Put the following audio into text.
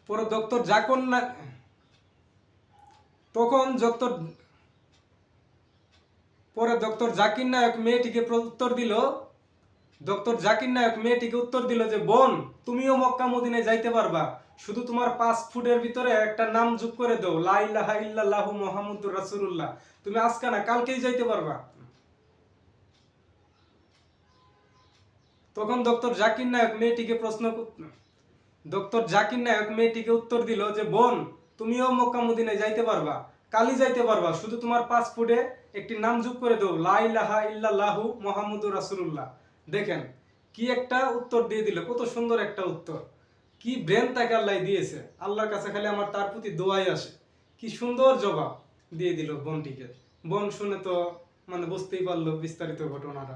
পরে ডক্টর জাকির না তখন ডক্টর পরে ডক্টর জাকির নায়ক মেয়েটিকে উত্তর দিল ডক্টর জাকির নায়ক মেয়েটিকে উত্তর দিল যে বোন, তুমিও মক্কা মদিনায় যাইতে পারবা, শুধু তোমার পাসপোর্টের ভিতরে একটা নাম যোগ করে দাও, লা ইলাহা ইল্লাল্লাহু মুহাম্মাদুর রাসূলুল্লাহ। তুমি আজকে না কালকেই যাইতে পারবা। তখন ডক্টর জাকির নায়ক মেয়েটিকে উত্তর দিল যে বোন, তুমিও মক্কা মদিনায় যাইতে পারবা, কালই যাইতে পারবা, শুধু তোমার পাসপোর্টে একটি নাম যোগ করে দাও, লা ইলাহা ইল্লাল্লাহু মুহাম্মাদুর রাসূলুল্লাহ। দেখেন কি একটা উত্তর দিয়ে দিল, কত সুন্দর একটা উত্তর, কি ব্রেন তাকে আল্লাহ দিয়েছে। আল্লাহর কাছে খালি আমার তার প্রতি দোয়াই আসে, কি সুন্দর জবাব দিয়ে দিল বোনটিকে। বোন শুনে তো বুঝতেই পারলো বিস্তারিত ঘটনাটা।